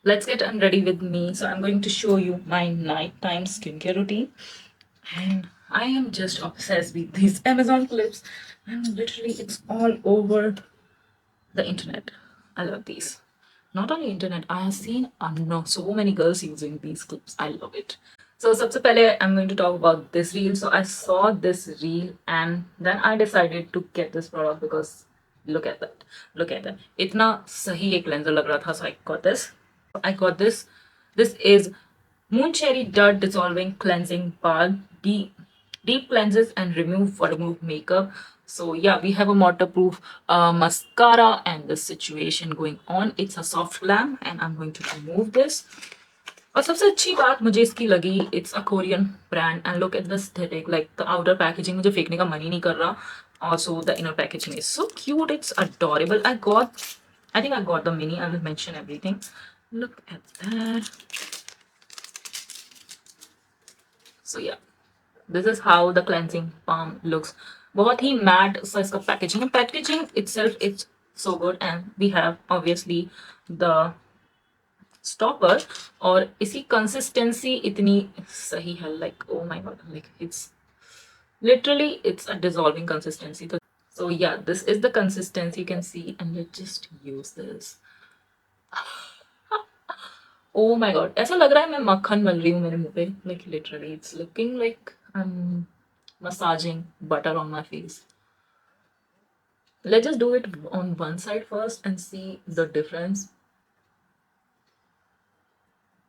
let's get unready with me. So I'm going to show you my nighttime skincare routine. And I am just obsessed with these Amazon clips. And literally it's all over the internet. I love these. Not only internet, I have seen no, so many girls using these clips. I love it. So सबसे पहले I'm going to talk about this reel. So I saw this reel and then I decided to get this product because look at that. Look at that. इतना सही एक cleanser लग रहा था. So I got this. I got this. This is Moon Cherry Dirt Dissolving Cleansing Balm. Deep cleanses and remove makeup. So yeah, we have a waterproof mascara and the situation going on. It's a soft glam and I'm going to remove this. और सबसे अच्छी बात मुझे इसकी लगी it's a Korean brand and look at the aesthetic like the outer packaging मुझे फेंकने का मन ही नहीं कर रहा also the inner packaging is so cute, it's adorable. I think I got the mini. I will mention everything. Look at that. So yeah, this is how the cleansing balm looks. बहुत ही matte सा इसका packaging है. Packaging itself is so good and we have obviously the stopper और इसी consistency इतनी सही है like oh my god like it's literally it's a dissolving consistency. So yeah, this is the consistency you can see and let's just use this. Oh my god, ऐसा लग रहा है मैं मक्खन मल रही हूँ मेरे मुंह पे. Like literally, it's looking like I'm massaging butter on my face. Let's just do it on one side first and see the difference.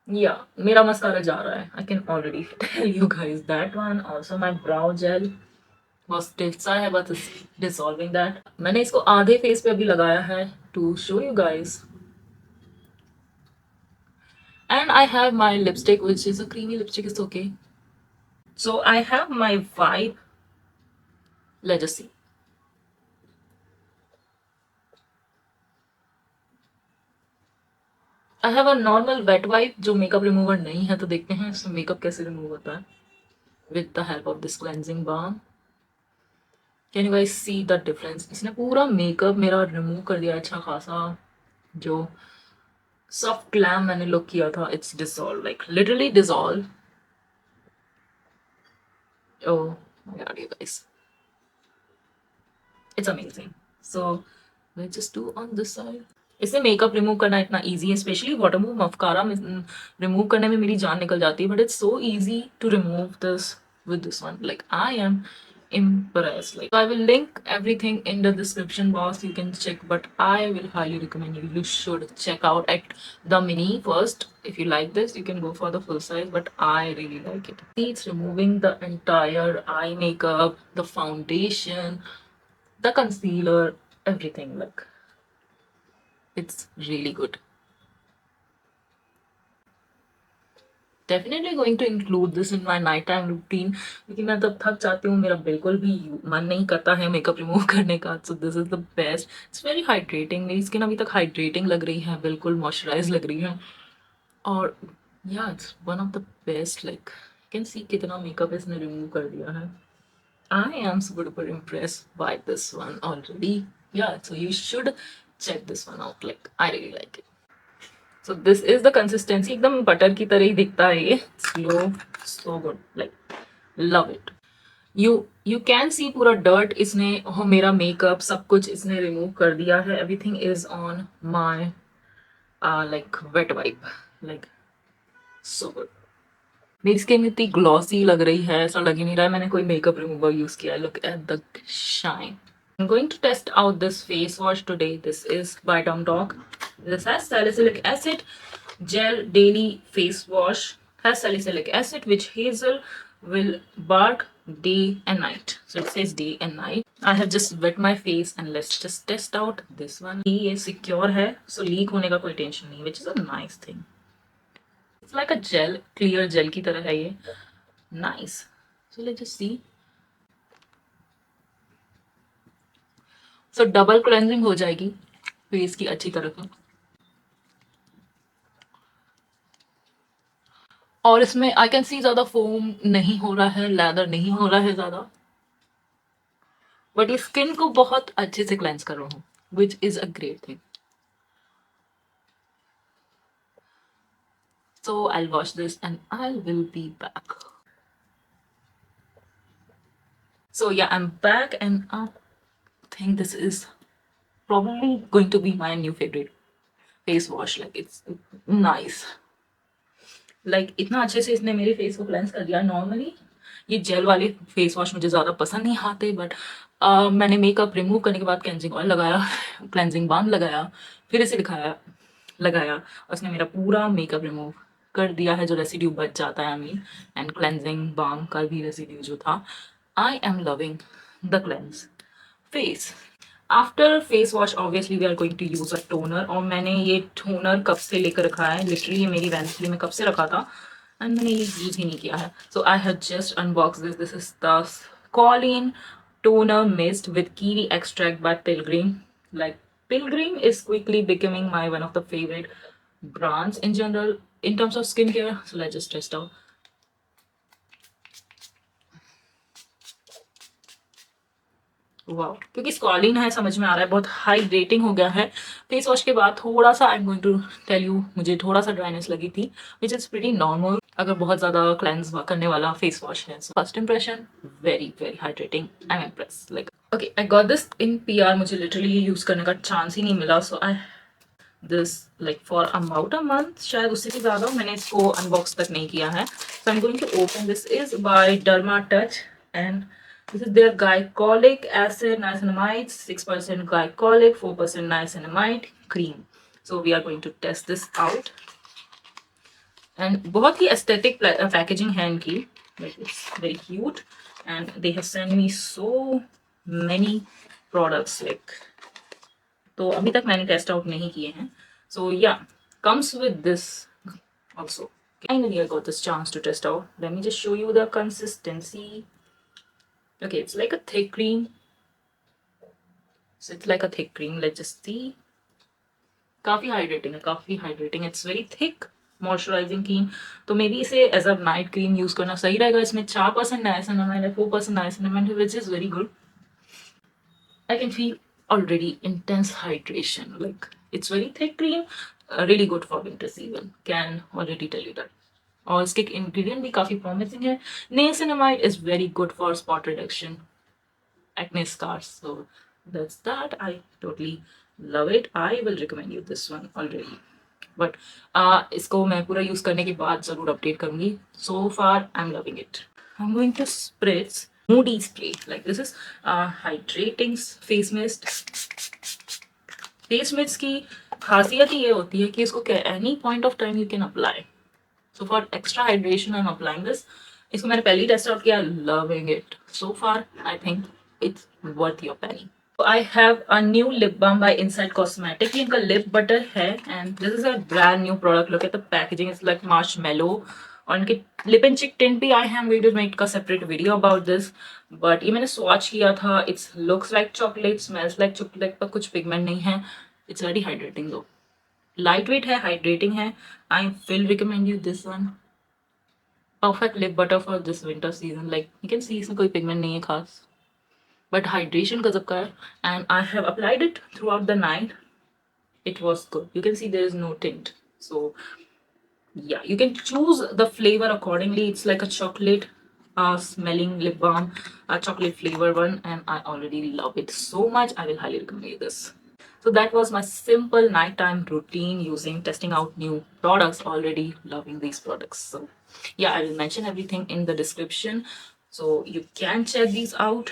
Yeah, मेरा mascara जा रहा है. I can already tell you guys that one. Also my brow gel बहुत stiff सा है but it's dissolving that. मैंने इसको आधे फेस पे अभी लगाया है to show you guys. And I have my lipstick which is a creamy lipstick. It's okay. So I have my vibe. Let's just see. I have a normal wet wipe जो makeup remover नहीं है तो देखते हैं इसमें makeup कैसे remove होता है with the help of this cleansing balm. Can you guys see the difference? इसने पूरा मेकअप मेरा रिमूव कर दिया अच्छा खासा. जो सॉफ्ट ग्लैम मैंने लुक किया था it's dissolved like literally dissolved. Oh my god you guys, it's amazing. So let's just do on this side. इससे मेकअप रिमूव करना इतना इजी है स्पेशली वाटरप्रूफ मस्कारा में रिमूव करने में मेरी जान निकल जाती है but it's so easy to remove this with this one. Like I am impressed. Like I will link everything in the description box, you can check, but I will highly recommend you should check out at the mini first. If you like this you can go for the full size, but I really like it. See, it's removing the entire eye makeup, the foundation, the concealer, everything. Like it's really good. Definitely going to include this in my nighttime routine क्योंकि मैं तब थक जाती हूँ मेरा बिल्कुल भी मन नहीं करता है मेकअप रिमूव करने का. So this is the best. It's very hydrating. मेरी स्किन अभी तक हाइड्रेटिंग लग रही है, बिल्कुल मॉइस्चराइज लग रही है. और yeah, it's one of the best. Like you can see कितना मेकअप इसने रिमूव कर दिया है. I am super duper impressed by this one already. Yeah, so you should check this one out. Like I really like it. So this is the consistency. एकदम butter की तरह ही दिखता है ये. Slow, so good. Like love it. You can see पूरा dirt इसने मेरा makeup सब कुछ इसने रिमूव कर दिया है. Everything is on my like wet wipe. Like so good. मेरी स्किन इतनी ग्लॉसी लग रही है, ऐसा लग ही नहीं रहा है मैंने कोई मेकअप रिमूवर यूज किया है. Look at the shine. I'm going to test out this face wash today. This is by Talk. This has salicylic acid gel daily face wash. Has salicylic acid which hazel will bark day and night. So it says day and night. I have just wet my face and let's just test out this one. ये secure है, so leak होने का कोई tension नहीं, which is a nice thing. It's like a gel, clear gel की तरह है ये. Nice. So let's just see. So double cleansing हो जाएगी फेस की अच्छी तरह से. और इसमें आई कैन सी ज्यादा फोम नहीं हो रहा है, लेदर नहीं हो रहा है ज्यादा, बट ये स्किन को बहुत अच्छे से क्लेंस कर रहा हूँ which is a great thing. So I'll wash this and I will be back. So yeah, I'm back and I think this is probably going to be my new favorite face wash. Like it's nice. Like इतना अच्छे से इसने मेरे face को cleanse कर दिया. Normally ये jail वाले फेस वॉश मुझे ज़्यादा पसंद नहीं आते, बट मैंने मेकअप रिमूव करने के बाद क्लेंजिंग ऑयल लगाया, क्लेंजिंग बाम लगाया, फिर इसे दिखाया लगाया और उसने मेरा पूरा मेकअप रिमूव कर दिया है, जो रेसिड्यू बच जाता है. I mean and cleansing balm का भी रेसिड्यू जो था. I am loving the cleanse face. After face wash obviously we are going to use a toner, और मैंने ये टोनर कब से लेकर रखा है, लिटरली ये मेरी वैनिटी में कब से रखा था एंड मैंने ये यूज ही नहीं किया है. So I have just unbox this. This is the Colin toner mist with kiwi extract by Pilgrim. Like Pilgrim is quickly becoming my one of the favorite brands in general in terms of skincare. So let's just test out. वाह, क्योंकि स्कॉलिन है समझ में आ रहा है, बहुत hydrating हो गया है. फेस वॉश के बाद थोड़ा सा I am going to tell you, मुझे थोड़ा सा ड्राइनेस लगी थी, विच इज़ प्रीटी नॉर्मल अगर बहुत ज़्यादा क्लेंस करने वाला फेस वॉश है. First impression very very hydrating. I am impress. Like okay, I got this in PR. मुझे लिटरली ये यूज़ करने का चांस ही नहीं मिला. So I this like for about a month, शायद उससे भी ज़्यादा मैंने इसको अनबॉक्स तक नहीं किया है. So I am going to open. This is by Derma Touch and this is their glycolic acid niacinamide, 6% glycolic, 4% niacinamide cream. So we are going to test this out. And बहुत ही aesthetic packaging है इनकी. Like it's very cute. And they have sent me so many products. Like तो अभी तक मैंने test out नहीं किए हैं. So yeah, comes with this also. Finally, I got this chance to test out. Let me just show you the consistency. Okay, it's like a thick cream. So it's like a thick cream. Let's just see. काफ़ी hydrating है, काफ़ी hydrating. It's very thick moisturizing cream. तो maybe इसे as a night cream use करना सही रहेगा. इसमें 4% niacinamide है, 4% नाइसिनामाइड है, which is very good. I can feel already intense hydration. Like it's very thick cream, really good for winter season. Can already tell you that. और इसके ingredient भी काफ़ी प्रॉमिसिंग है. Niacinamide is very good for spot reduction, acne scars. So that's that. I totally love it. I will recommend you this one already. But इसको मैं पूरा use करने के बाद ज़रूर अपडेट करूँगी. So far I'm loving it. I'm going to spritz Moody spray. Like this is hydrating face mist. Face mist की खासियत ही ये होती है कि इसको any point of time you can apply. So for extra hydration I'm applying this. इसको मैंने पहले ही टेस्ट आउट किया. Loving it. So far I think it's worth your penny. So I have a new lip balm by Inside Cosmetic. ये इनका lip butter है and this is a brand new product. Look at the packaging. It's like marshmallow. और इनके lip and चिक tint भी I have video made का separate video about this. But ये मैंने स्वॉच किया था. It's looks like chocolate, smells like chocolate, पर कुछ पिगमेंट नहीं है. इट्स वेरी हाइड्रेटिंग दो. लाइट वेट है, हाइड्रेटिंग है. I will recommend you this one. Perfect lip butter for this winter season. Like you can see इसमें कोई pigment नहीं है खास, बट हाइड्रेशन गजब का है. And I have applied it through out the night. It was good. You can see there is no tint. So yeah, you can choose the flavor accordingly. It's like a chocolate smelling lip balm, a chocolate flavor one, and I already love it so much. I will highly recommend this. So that was my simple nighttime routine using testing out new products. Already loving these products. So yeah, I will mention everything in the description, so you can check these out.